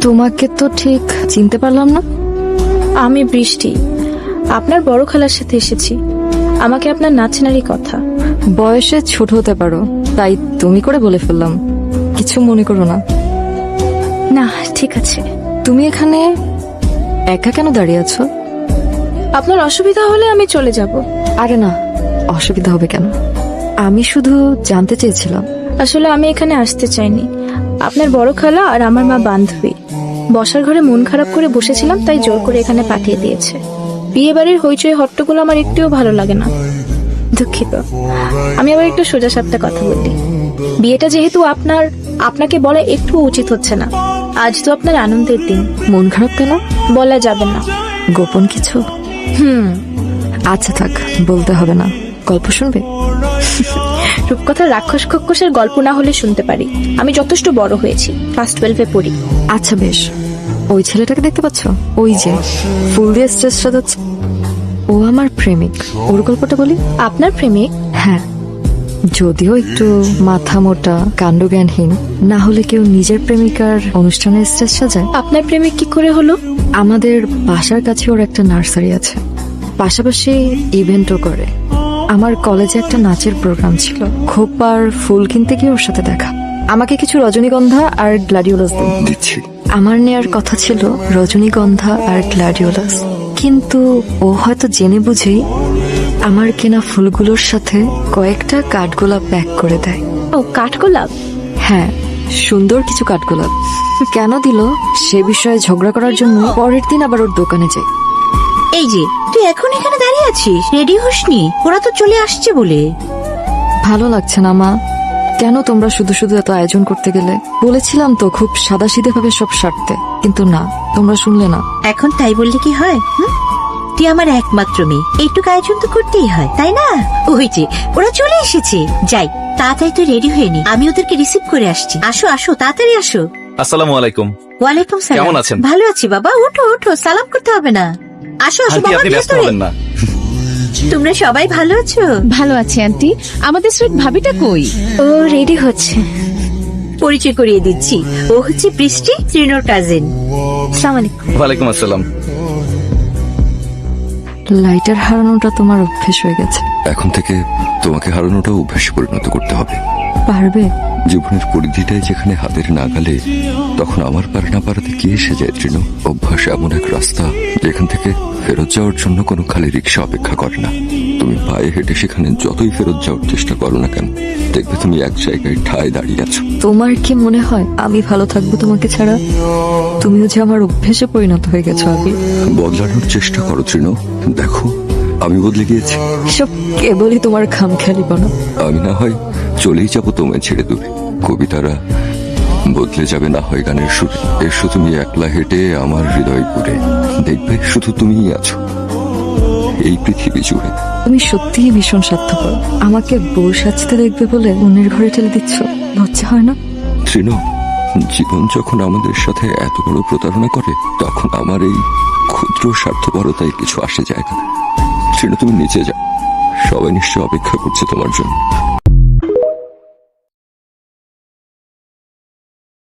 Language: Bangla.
তোমাকে তো ঠিক চিনতে পারলাম না। আমি বৃষ্টি, আপনার বড় খালার সাথে এসেছি। আমাকে আপনার না চেনারই কথা। বয়সে ছোট হতে পারো, তাই তুমি করে বলে ফেললাম, কিছু মনে করো না। না, ঠিক আছে। তুমি এখানে একা কেন দাঁড়িয়ে আছো? আপনার অসুবিধা হলে আমি চলে যাব। আরে না, অসুবিধা হবে কেন? আমি শুধু জানতে চেয়েছিলাম। আসলে আমি এখানে আসতে চাইনি। আপনার বড় খালা আর আমার মা বান্ধবী বসার ঘরে মন খারাপ করে বসেছিলাম, তাই জোর করে এখানে পাঠিয়ে দিয়েছে। বিয়ে বাড়ির হইচই হট্টগোল আমার একটুও ভালো লাগে না। দুঃখিত। আমি আবার একটু সোজা সাপটা কথা বলি। বিয়েটা যেহেতু আপনাকে বলা একটু উচিত হচ্ছে না। আজ তো আপনার আনন্দের দিন। মন খারাপ কেন? বলা যাবে না। গোপন কিছু? আচ্ছা থাক, বলতে হবে না। গল্প শুনবে? রূপকথা রাক্ষস খক্ষসের গল্প না হলে শুনতে পারি। আমি যথেষ্ট বড় হয়েছি, ক্লাস 12-এ পড়ি। আচ্ছা বেশ, ওই ছেলেটাকে দেখতে পাচ্ছ? ওই যে ফুল দিয়ে স্টেজ সাজাচ্ছে, ও আমার প্রেমিক। ওর গল্পটা বলি। আপনার প্রেমিক? হ্যাঁ, যদিও একটু মাথা মোটা, কাণ্ডজ্ঞানহীন। না হলে কেউ নিজের প্রেমিকার অনুষ্ঠানের স্টেজ সাজায়? আপনার প্রেমিক কি করে হলো? আমাদের বাসার কাছে ওর একটা নার্সারি আছে, পাশাপাশি ইভেন্টও করে। আমার কলেজে একটা নাচের প্রোগ্রাম ছিল, খোপার ফুল কিনতে গিয়ে ওর সাথে দেখা। আমাকে কিছু রজনীগন্ধা আর গ্ল্যাডিওলাস দিচ্ছি। আমার নেয়ার কথা ছিল রজনীগন্ধা আর গ্ল্যাডিওলাস, কিন্তু ও হয়তো জেনে বুঝেই আমার কেনা ফুলগুলোর সাথে কয়েকটা কাঠগোলাপ প্যাক করে দেয়। ও, কাঠগোলাপ? হ্যাঁ, সুন্দর কিছু কাঠগোলাপ। কেন দিল সে বিষয়ে ঝগড়া করার জন্য পরের দিন আবার ওর দোকানে যাই। এই যে তুই এখন এখানে দাঁড়িয়ে আছিস, রেডি হসনি? ওরা তো চলে আসছে বলে। ভালো লাগছে না মা। কেন তোমরা শুধু শুধু এত আয়োজন করতে গেলে? বলেছিলাম তো খুব সাদাসিধে ভাবে সব সারতে, কিন্তু না, তোমরা শুনলে না। এখন তাই বললে কি হয়? তুই আমার একমাত্র মেয়ে, এইটুকু আয়োজন তো করতেই হয়, তাই না? ওই যে ওরা চলে এসেছে। যাই, তাড়াতাড়ি তুই রেডি হয়ে নি, আমি ওদেরকে রিসিভ করে আসছি। আসো আসো, তাড়াতাড়ি আসো। আসসালামু আলাইকুম। ওয়ালাইকুম সালাম। কেমন আছেন? ভালো আছি বাবা, ওঠো ওঠো, সালাম করতে হবে না। আসো আসো আন্টি, বাবা, আপনি ব্যস্ত ভেতরে। হবেন না। তোমরা সবাই ভালো আছো? ভালো আছি আন্টি। আমাদের সুইট ভাবিটা কই? ও রেডি হচ্ছে। পরিচয় করিয়ে দিচ্ছি, ও হচ্ছে বৃষ্টি, শ্রীনোর কাজিন। আসসালামু আলাইকুম। ওয়ালাইকুম আসসালাম। লাইটার হারানোটা তোমার অভ্যেস হয়ে গেছে। এখন থেকে তোমাকে হারানোটাও অভ্যাসে পরিণত করতে হবে। পারবে? জীবনের পরিধিটাই যেখানে হাতের নাগালে, তখন আমার পারে না পারাতে কি এসে যায় তৃণ? অভ্যাস এমন এক রাস্তা যেখান থেকে ফেরত যাওয়ার জন্য কোনো খালি রিক্সা অপেক্ষা করে না। তুমি পায়ে হেঁটে সেখানে যতই ফেরত যাওয়ার চেষ্টা করো না কেন, দেখবে তুমি এক জায়গায় ঠায় দাঁড়িয়ে আছো। তোমার কি মনে হয় আমি ভালো থাকবো তোমাকে ছাড়া? তুমিও যে আমার অভ্যেসে পরিণত হয়ে গেছো। আগে বদলানোর চেষ্টা করো তৃণ, দেখো আমি বদলে গিয়েছি। সব কেবলই তোমার খামখেয়ালিপনা। আমি না হয় চলেই যাবো তোমায় ছেড়ে দূরে, কবিতারা বদলে যাবে না হয় গানের সুরে। এসো তুমি একলা হেঁটে আমার হৃদয় পুরে, দেখবে শুধু তুমিই আছো এই পৃথিবী জুড়ে। তুমি সত্যিই ভীষণ স্বার্থপর। আমাকে বউ সাজতে দেখবে বলে অন্যের ঘরে ঠেলে দিচ্ছ, লজ্জা হয় না? তৃণ, জীবন যখন আমাদের সাথে এত বড় প্রতারণা করে, তখন আমার এই ক্ষুদ্র স্বার্থপরতায় কিছু আসে যায় না। তৃণ, তুমি নিচে যাও, সবাই নিশ্চয় অপেক্ষা করছে তোমার জন্য।